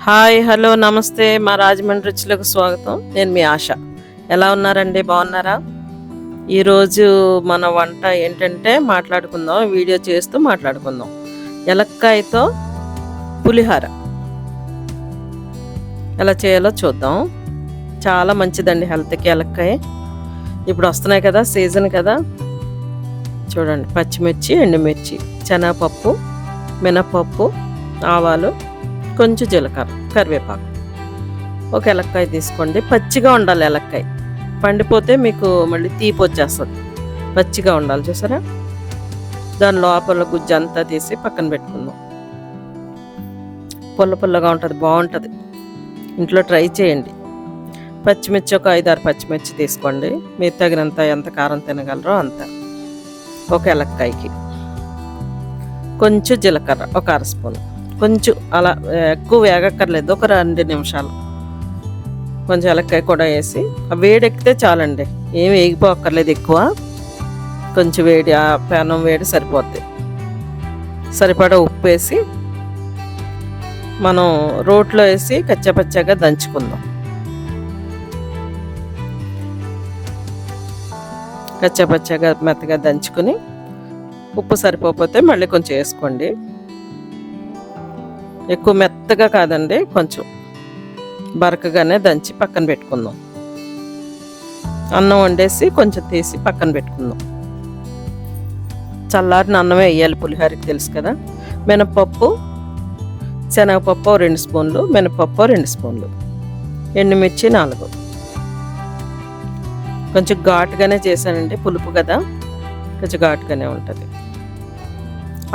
Hi hello నమస్తే మా రాజమండ్రి రుచులకు స్వాగతం. నేను మీ ఆశ. ఎలా ఉన్నారండి, బాగున్నారా? ఈరోజు మన వంట ఏంటంటే మాట్లాడుకుందాం, వీడియో చేస్తూ మాట్లాడుకుందాం. ఎలక్కాయతో పులిహార ఎలా చేయాలో చూద్దాం. చాలా మంచిదండి హెల్త్కి ఎలక్కాయ. ఇప్పుడు వస్తున్నాయి కదా, సీజన్ కదా. చూడండి, పచ్చిమిర్చి, ఎండుమిర్చి, శనగపప్పు, మినపప్పు, ఆవాలు, కొంచెం జీలకర్ర, కరివేపాకు, ఒక ఎలక్కాయ తీసుకోండి. పచ్చిగా ఉండాలి ఎలక్కాయ, పండిపోతే మీకు మళ్ళీ తీపి వచ్చేస్తుంది. పచ్చిగా ఉండాలి, చూసారా? దాని లోపల గుజ్జు అంతా తీసి పక్కన పెట్టుకుందాం. పుల్ల పుల్లగా ఉంటుంది, బాగుంటుంది. ఇంట్లో ట్రై చేయండి. పచ్చిమిర్చి ఒక 5-6 పచ్చిమిర్చి తీసుకోండి. మీరు తగినంత ఎంత కారం తినగలరో అంత. ఒక ఎలక్కాయకి కొంచెం జీలకర్ర, ఒక 1/2 స్పూన్. కొంచెం అలా ఎక్కువ వేగక్కర్లేదు, ఒక 2 నిమిషాలు. కొంచెం ఎలక్కాయ కూడా వేసి వేడెక్కితే చాలండి, ఏం వేగిపోక్కర్లేదు ఎక్కువ. కొంచెం వేడి, ఆ పెనం వేడి సరిపోద్ది. సరిపడా ఉప్పు వేసి మనం రోట్లో వేసి కచ్చాపచ్చాగా దంచుకుందాం. కచ్చాపచ్చాగా మెత్తగా దంచుకుని ఉప్పు సరిపోతే మళ్ళీ కొంచెం వేసుకోండి. ఎక్కువ మెత్తగా కాదండి, కొంచెం బరకగానే దంచి పక్కన పెట్టుకుందాం. అన్నం వండేసి కొంచెం తీసి పక్కన పెట్టుకుందాం. చల్లారిన అన్నమే వేయాలి పులిహోరకి, తెలుసు కదా. మినపప్పు, శనగపప్పు 2 స్పూన్లు, మినపప్పు 2 స్పూన్లు, ఎండుమిర్చి 4. కొంచెం ఘాటుగానే చేశానండి, పులుపు కదా, కొంచెం ఘాటుగానే ఉంటుంది.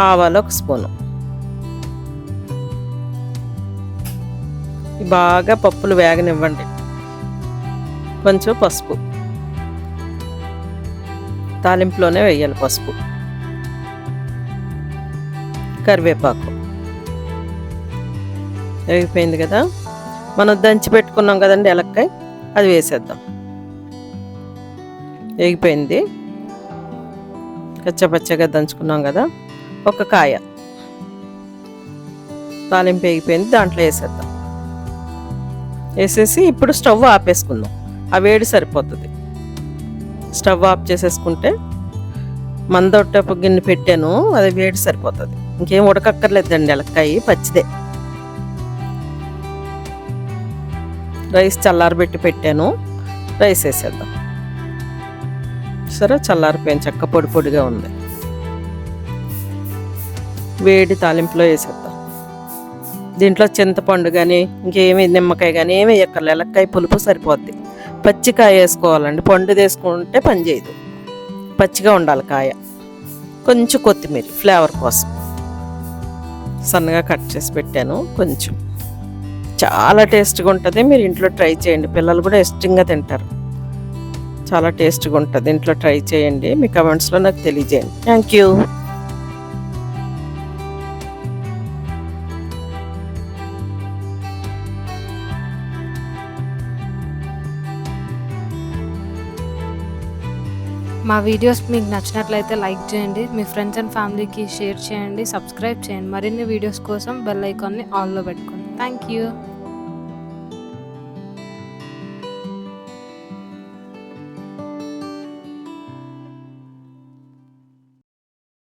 ఆవాలు 1 స్పూను. బాగా పప్పులు వేగనివ్వండి. కొంచెం పసుపు, తాలింపులోనే వేయాలి పసుపు. కరివేపాకు వేగిపోయింది కదా. మనం దంచి పెట్టుకున్నాం కదండి ఎలక్కాయ, అది వేసేద్దాం. వేగిపోయింది, కచ్చపచ్చగా దంచుకున్నాం కదా. ఒక కాయ తాలింపు వేగిపోయింది, దాంట్లో వేసేద్దాం. వేసేసి ఇప్పుడు స్టవ్ ఆపేసుకుందాం. ఆ వేడి సరిపోతుంది. స్టవ్ ఆఫ్ చేసేసుకుంటే, మందొట్టపు గిన్నె పెట్టాను, అది వేడి సరిపోతుంది. ఇంకేం ఉడకక్కర్లేదండి, ఎలక్కాయ పచ్చిదే. రైస్ చల్లారబెట్టి పెట్టాను, రైస్ వేసేద్దాం. సరే, చల్లారిపోయింది, చక్క పొడి పొడిగా ఉంది. వేడి తాలింపులో వేసేద్దాం. దీంట్లో చింతపండు కానీ ఇంకేమి, నిమ్మకాయ కానీ ఏమి వేయక్కర్లేదు, ఎలక్కాయ పులుపు సరిపోద్ది. పచ్చికాయ వేసుకోవాలండి, పండు వేసుకుంటే పని చేయదు. పచ్చిగా ఉండాలి కాయ. కొంచెం కొత్తిమీర ఫ్లేవర్ కోసం సన్నగా కట్ చేసి పెట్టాను. కొంచెం చాలా టేస్ట్గా ఉంటుంది, మీరు ఇంట్లో ట్రై చేయండి. పిల్లలు కూడా ఇష్టంగా తింటారు, చాలా టేస్ట్గా ఉంటుంది. ఇంట్లో ట్రై చేయండి, మీ కమెంట్స్లో నాకు తెలియజేయండి. Thank you. మా వీడియోస్ మీకు నచ్చినట్లయితే లైక్ చేయండి, మీ ఫ్రెండ్స్ అండ్ ఫ్యామిలీకి షేర్ చేయండి, సబ్స్క్రైబ్ చేయండి. మరిన్ని వీడియోస్ కోసం బెల్ ఐకాన్ని ఆన్లో పెట్టుకోండి. Thank you.